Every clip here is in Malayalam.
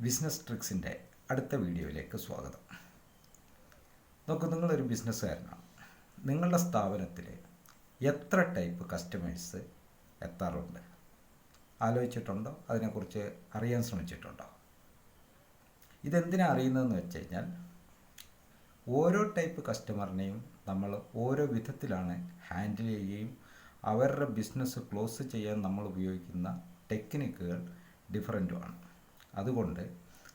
ബിസിനസ് ട്രിക്സിൻ്റെ അടുത്ത വീഡിയോയിലേക്ക് സ്വാഗതം. നോക്കൂ, നിങ്ങളൊരു ബിസിനസ്സുകാരനാണ്. നിങ്ങളുടെ സ്ഥാപനത്തിൽ എത്ര ടൈപ്പ് കസ്റ്റമേഴ്സ് എത്താറുണ്ട്? ആലോചിച്ചിട്ടുണ്ടോ? അതിനെക്കുറിച്ച് അറിയാൻ ശ്രമിച്ചിട്ടുണ്ടോ? ഇതെന്തിനാണ് അറിയുന്നതെന്ന് വെച്ച് കഴിഞ്ഞാൽ, ഓരോ ടൈപ്പ് കസ്റ്റമറിനെയും നമ്മൾ ഓരോ വിധത്തിലാണ് ഹാൻഡിൽ ചെയ്യുകയും അവരുടെ ബിസിനസ് ക്ലോസ് ചെയ്യാൻ നമ്മൾ ഉപയോഗിക്കുന്ന ടെക്നിക്കുകൾ ഡിഫറൻറ്റുമാണ്. അതുകൊണ്ട്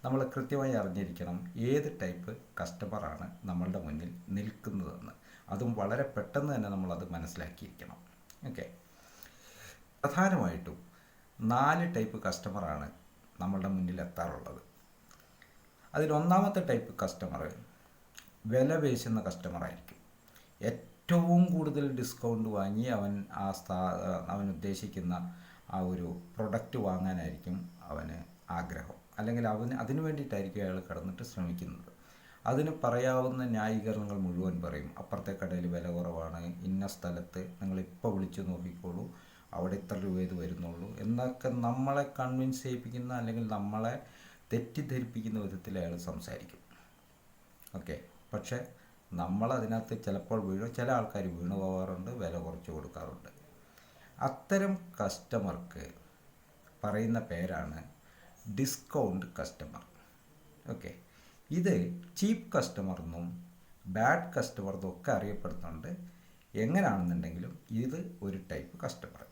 നമ്മൾ കൃത്യമായി അറിഞ്ഞിരിക്കണം ഏത് ടൈപ്പ് കസ്റ്റമറാണ് നമ്മളുടെ മുന്നിൽ നിൽക്കുന്നതെന്ന്. അതും വളരെ പെട്ടെന്ന് തന്നെ നമ്മളത് മനസ്സിലാക്കിയിരിക്കണം. ഓക്കെ, പ്രധാനമായിട്ടും 4 ടൈപ്പ് കസ്റ്റമറാണ് നമ്മളുടെ മുന്നിൽ എത്താറുള്ളത്. അതിലൊന്നാമത്തെ ടൈപ്പ് കസ്റ്റമർ വില പേശുന്ന കസ്റ്റമറായിരിക്കും. ഏറ്റവും കൂടുതൽ ഡിസ്കൗണ്ട് വാങ്ങി അവൻ ഉദ്ദേശിക്കുന്ന ആ ഒരു പ്രൊഡക്റ്റ് വാങ്ങാനായിരിക്കും അവന് ആഗ്രഹം, അല്ലെങ്കിൽ അതിനു വേണ്ടിയിട്ടായിരിക്കും അയാൾ കടന്നിട്ട് ശ്രമിക്കുന്നത്. അതിന് പറയാവുന്ന ന്യായീകരണങ്ങൾ മുഴുവൻ പറയും. അപ്പുറത്തെ കടയിൽ വില കുറവാണ്, ഇന്ന സ്ഥലത്ത് നിങ്ങളിപ്പോൾ വിളിച്ചു നോക്കിക്കോളൂ, അവിടെ ഇത്ര രൂപ ഇത് വരുന്നുള്ളൂ എന്നൊക്കെ നമ്മളെ കൺവിൻസ് ചെയ്യിപ്പിക്കുന്ന അല്ലെങ്കിൽ നമ്മളെ തെറ്റിദ്ധരിപ്പിക്കുന്ന വിധത്തിൽ അയാൾ സംസാരിക്കും. ഓക്കെ, പക്ഷേ നമ്മളതിനകത്ത് ചിലപ്പോൾ ചില ആൾക്കാർ വീണു പോകാറുണ്ട്, വില കുറച്ച് കൊടുക്കാറുണ്ട്. അത്തരം കസ്റ്റമർക്ക് പറയുന്ന പേരാണ് ഡിസ്കൗണ്ട് കസ്റ്റമർ. ഓക്കെ, ഇത് ചീപ്പ് കസ്റ്റമർ എന്നും ബാഡ് കസ്റ്റമർ എന്നും ഒക്കെ അറിയപ്പെടുന്നുണ്ട്. എങ്ങനെയാണെന്നുണ്ടെങ്കിലും ഇത് ഒരു ടൈപ്പ് കസ്റ്റമർ.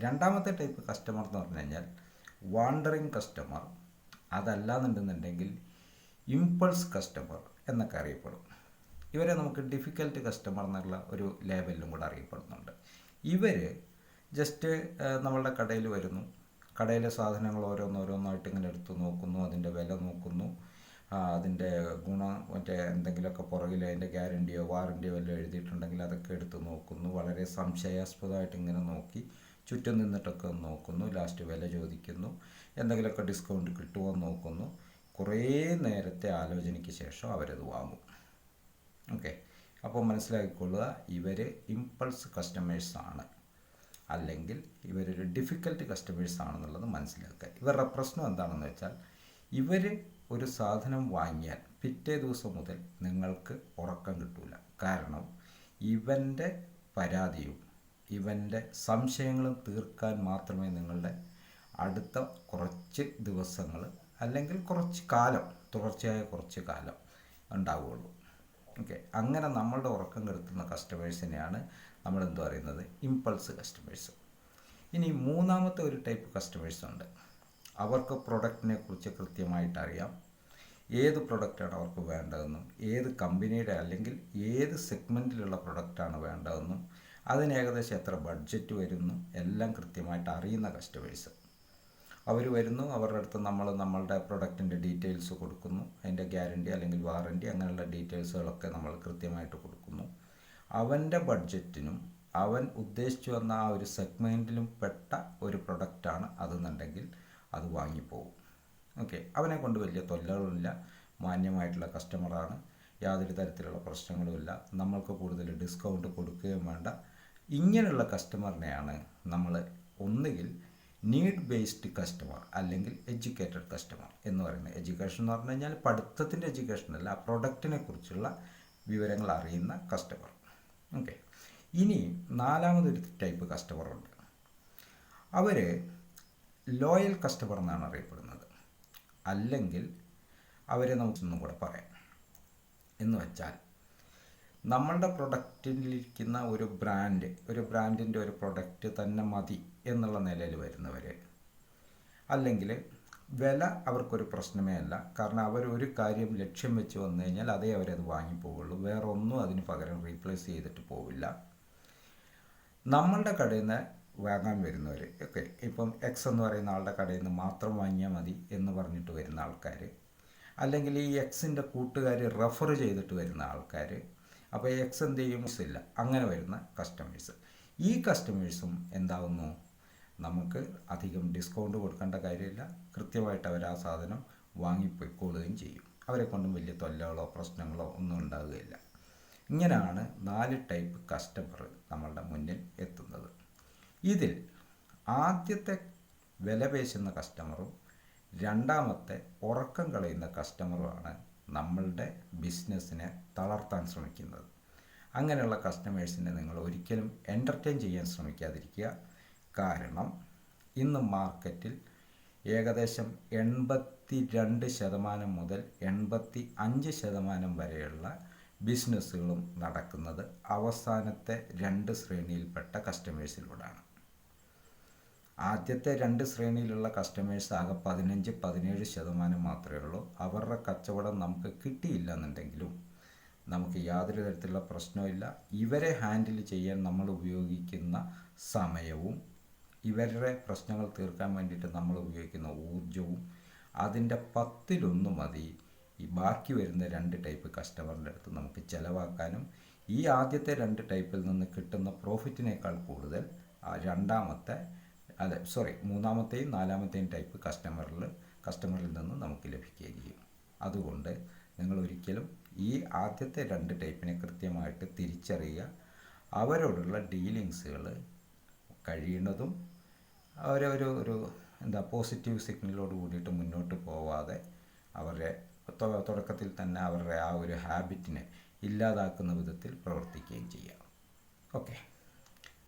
രണ്ടാമത്തെ ടൈപ്പ് കസ്റ്റമർ എന്ന് പറഞ്ഞു കഴിഞ്ഞാൽ വാണ്ടറിങ് കസ്റ്റമർ, അതല്ലാന്നുണ്ടെന്നുണ്ടെങ്കിൽ ഇമ്പൾസ് കസ്റ്റമർ എന്നൊക്കെ അറിയപ്പെടും. ഇവരെ നമുക്ക് ഡിഫിക്കൽട്ട് കസ്റ്റമർ എന്നുള്ള ഒരു ലേബലിലും കൂടെ അറിയപ്പെടുന്നുണ്ട്. ഇവർ ജസ്റ്റ് നമ്മളുടെ കടയിൽ വരുന്നു, കടയിലെ സാധനങ്ങൾ ഓരോന്നോരോന്നായിട്ട് ഇങ്ങനെ എടുത്ത് നോക്കുന്നു, അതിൻ്റെ വില നോക്കുന്നു, അതിൻ്റെ എന്തെങ്കിലുമൊക്കെ പുറകിൽ അതിൻ്റെ ഗ്യാരണ്ടിയോ വാറണ്ടിയോ വല്ലതും എഴുതിയിട്ടുണ്ടെങ്കിൽ അതൊക്കെ എടുത്ത് നോക്കുന്നു. വളരെ സംശയാസ്പദമായിട്ട് ഇങ്ങനെ നോക്കി ചുറ്റും നിന്നിട്ടൊക്കെ നോക്കുന്നു. ലാസ്റ്റ് വില ചോദിക്കുന്നു, എന്തെങ്കിലുമൊക്കെ ഡിസ്കൗണ്ട് കിട്ടുമോ എന്ന് നോക്കുന്നു. കുറേ നേരത്തെ ആലോചനയ്ക്ക് ശേഷം അവരത് വാങ്ങും. ഓക്കെ, അപ്പോൾ മനസ്സിലാക്കിക്കൊള്ളുക, ഇവർ ഇമ്പൾസ് കസ്റ്റമേഴ്സാണ്, അല്ലെങ്കിൽ ഇവരൊരു ഡിഫിക്കൽട്ട് കസ്റ്റമേഴ്സ് ആണെന്നുള്ളത് മനസ്സിലാക്കുക. ഇവരുടെ പ്രശ്നം എന്താണെന്ന് വെച്ചാൽ, ഇവർ ഒരു സാധനം വാങ്ങിയാൽ പിറ്റേ ദിവസം മുതൽ നിങ്ങൾക്ക് ഉറക്കം കിട്ടില്ല. കാരണം ഇവൻ്റെ പരാതിയും ഇവൻ്റെ സംശയങ്ങളും തീർക്കാൻ മാത്രമേ നിങ്ങളുടെ അടുത്ത കുറച്ച് ദിവസങ്ങൾ അല്ലെങ്കിൽ കുറച്ച് കാലം, തുടർച്ചയായ കുറച്ച് കാലം ഉണ്ടാവുകയുള്ളൂ. ഓക്കെ, അങ്ങനെ നമ്മളുടെ ഉറക്കം കെടുത്തുന്ന കസ്റ്റമേഴ്സിനെയാണ് നമ്മൾ എന്തു പറയുന്നത്, ഇമ്പൾസ് കസ്റ്റമേഴ്സ്. ഇനി മൂന്നാമത്തെ ഒരു ടൈപ്പ് കസ്റ്റമേഴ്സ് ഉണ്ട്. അവർക്ക് പ്രൊഡക്റ്റിനെ കുറിച്ച് കൃത്യമായിട്ട് അറിയാം. ഏത് പ്രൊഡക്റ്റാണ് അവർക്ക് വേണ്ടതെന്നും ഏത് കമ്പനിയുടെ അല്ലെങ്കിൽ ഏത് സെഗ്മെൻറ്റിലുള്ള പ്രൊഡക്റ്റാണ് വേണ്ടതെന്നും അതിന് ഏകദേശം എത്ര ബഡ്ജറ്റ് വരുന്നു എല്ലാം കൃത്യമായിട്ട് അറിയുന്ന കസ്റ്റമേഴ്സ്. അവർ വരുന്നു, അവരുടെ അടുത്ത് നമ്മൾ നമ്മളുടെ പ്രൊഡക്റ്റിൻ്റെ ഡീറ്റെയിൽസ് കൊടുക്കുന്നു, അതിൻ്റെ ഗ്യാരണ്ടി അല്ലെങ്കിൽ വാറണ്ടി അങ്ങനെയുള്ള ഡീറ്റെയിൽസുകളൊക്കെ നമ്മൾ കൃത്യമായിട്ട് കൊടുക്കുന്നു. അവൻ്റെ ബഡ്ജറ്റിനും അവൻ ഉദ്ദേശിച്ചു വന്ന ആ ഒരു സെഗ്മെൻറ്റിലും പെട്ട ഒരു പ്രൊഡക്റ്റാണ് അതെന്നുണ്ടെങ്കിൽ അത് വാങ്ങിപ്പോവും. ഓക്കെ, അവനെ കൊണ്ട് വലിയ തൊല്ലകളുമില്ല, മാന്യമായിട്ടുള്ള കസ്റ്റമറാണ്, യാതൊരു തരത്തിലുള്ള പ്രശ്നങ്ങളുമില്ല, നമ്മൾക്ക് കൂടുതൽ ഡിസ്കൗണ്ട് കൊടുക്കുകയും വേണ്ട. ഇങ്ങനെയുള്ള കസ്റ്റമറിനെയാണ് നമ്മൾ ഒന്നുകിൽ നീഡ് ബേസ്ഡ് കസ്റ്റമർ അല്ലെങ്കിൽ എഡ്യൂക്കേറ്റഡ് കസ്റ്റമർ എന്ന് പറയുന്നത്. എഡ്യൂക്കേഷൻ എന്ന് പറഞ്ഞു കഴിഞ്ഞാൽ പഠിത്തത്തിൻ്റെ എഡ്യൂക്കേഷൻ അല്ല, ആ പ്രൊഡക്റ്റിനെ കുറിച്ചുള്ള വിവരങ്ങൾ അറിയുന്ന കസ്റ്റമർ. ഓക്കെ, ഇനി നാലാമതൊരു ടൈപ്പ് കസ്റ്റമറുണ്ട്. അവർ ലോയൽ കസ്റ്റമർ എന്നാണ് അറിയപ്പെടുന്നത്. അല്ലെങ്കിൽ അവരെ നമുക്കൊന്നും കൂടെ പറയാം. എന്ന് വെച്ചാൽ, നമ്മളുടെ പ്രൊഡക്റ്റിലിരിക്കുന്ന ഒരു ബ്രാൻഡിൻ്റെ ഒരു പ്രൊഡക്റ്റ് തന്നെ മതി എന്നുള്ള നിലയിൽ വരുന്നവർ, അല്ലെങ്കിൽ വില അവർക്കൊരു പ്രശ്നമേ അല്ല. കാരണം അവരൊരു കാര്യം ലക്ഷ്യം വെച്ച് വന്നു കഴിഞ്ഞാൽ അതേ അവരത് വാങ്ങിപ്പോവുള്ളൂ, വേറെ ഒന്നും അതിന് പകരം റീപ്ലേസ് ചെയ്തിട്ട് പോവില്ല. നമ്മളുടെ കടയിൽ നിന്ന് വാങ്ങാൻ വരുന്നവർ, ഓക്കെ, ഇപ്പം എക്സ് എന്ന് പറയുന്ന ആളുടെ കടയിൽ നിന്ന് മാത്രം വാങ്ങിയാൽ മതി എന്ന് പറഞ്ഞിട്ട് വരുന്ന ആൾക്കാർ, അല്ലെങ്കിൽ ഈ എക്സിൻ്റെ കൂട്ടുകാർ റെഫർ ചെയ്തിട്ട് വരുന്ന ആൾക്കാർ, അപ്പോൾ എക്സ് എന്ത് ചെയ്യും, ഇല്ല, അങ്ങനെ വരുന്ന കസ്റ്റമേഴ്സ്. ഈ കസ്റ്റമേഴ്സും എന്താവുന്നു, നമുക്ക് അധികം ഡിസ്കൗണ്ട് കൊടുക്കേണ്ട കാര്യമില്ല, കൃത്യമായിട്ട് അവർ ആ സാധനം വാങ്ങിപ്പോയിക്കൊള്ളുകയും ചെയ്യും. അവരെ കൊണ്ടും വലിയ തൊല്ലകളോ പ്രശ്നങ്ങളോ ഒന്നും ഉണ്ടാവുകയില്ല. ഇങ്ങനെയാണ് 4 ടൈപ്പ് കസ്റ്റമർ നമ്മളുടെ മുന്നിൽ എത്തുന്നത്. ഇതിൽ ആദ്യത്തെ വില പേശുന്ന കസ്റ്റമറും രണ്ടാമത്തെ ഉറക്കം കളയുന്ന കസ്റ്റമറുമാണ് നമ്മളുടെ ബിസിനസ്സിനെ തളർത്താൻ ശ്രമിക്കുന്നത്. അങ്ങനെയുള്ള കസ്റ്റമേഴ്സിനെ നിങ്ങൾ ഒരിക്കലും എൻ്റർടൈൻ ചെയ്യാൻ ശ്രമിക്കാതിരിക്കുക. കാരണം ഇന്ന് മാർക്കറ്റിൽ ഏകദേശം 82% മുതൽ 85% വരെയുള്ള ബിസിനസ്സുകളും നടക്കുന്നത് അവസാനത്തെ 2 ശ്രേണിയിൽപ്പെട്ട കസ്റ്റമേഴ്സിലൂടെയാണ്. ആദ്യത്തെ 2 ശ്രേണിയിലുള്ള കസ്റ്റമേഴ്സ് ആകെ 15-17% മാത്രമേ ഉള്ളൂ. അവരുടെ കച്ചവടം നമുക്ക് കിട്ടിയില്ല എന്നുണ്ടെങ്കിലും നമുക്ക് യാതൊരു തരത്തിലുള്ള പ്രശ്നവുമില്ല. ഇവരെ ഹാൻഡിൽ ചെയ്യാൻ നമ്മൾ ഉപയോഗിക്കുന്ന സമയവും ഇവരുടെ പ്രശ്നങ്ങൾ തീർക്കാൻ വേണ്ടിയിട്ട് നമ്മൾ ഉപയോഗിക്കുന്ന ഊർജവും അതിൻ്റെ 10-1 മതി ഈ ബാക്കി വരുന്ന 2 ടൈപ്പ് കസ്റ്റമറിൻ്റെ അടുത്ത് നമുക്ക് ചിലവാക്കാനും. ഈ ആദ്യത്തെ 2 ടൈപ്പിൽ നിന്ന് കിട്ടുന്ന പ്രോഫിറ്റിനേക്കാൾ കൂടുതൽ മൂന്നാമത്തെയും 4-മത്തെയും ടൈപ്പ് കസ്റ്റമറിൽ നിന്ന് നമുക്ക് ലഭിക്കുകയും ചെയ്യും. അതുകൊണ്ട് നിങ്ങൾ ഒരിക്കലും ഈ ആദ്യത്തെ 2 ടൈപ്പിനെ കൃത്യമായിട്ട് തിരിച്ചറിയുക. അവരോടുള്ള ഡീലിങ്സുകൾ കഴിയുന്നതും ഒരു പോസിറ്റീവ് സിഗ്നലോട് കൂടിയിട്ട് മുന്നോട്ട് പോവാതെ അവരുടെ തുടക്കത്തിൽ തന്നെ അവരുടെ ആ ഒരു ഹാബിറ്റിനെ ഇല്ലാതാക്കുന്ന വിധത്തിൽ പ്രവർത്തിക്കുകയും ചെയ്യാം. ഓക്കെ.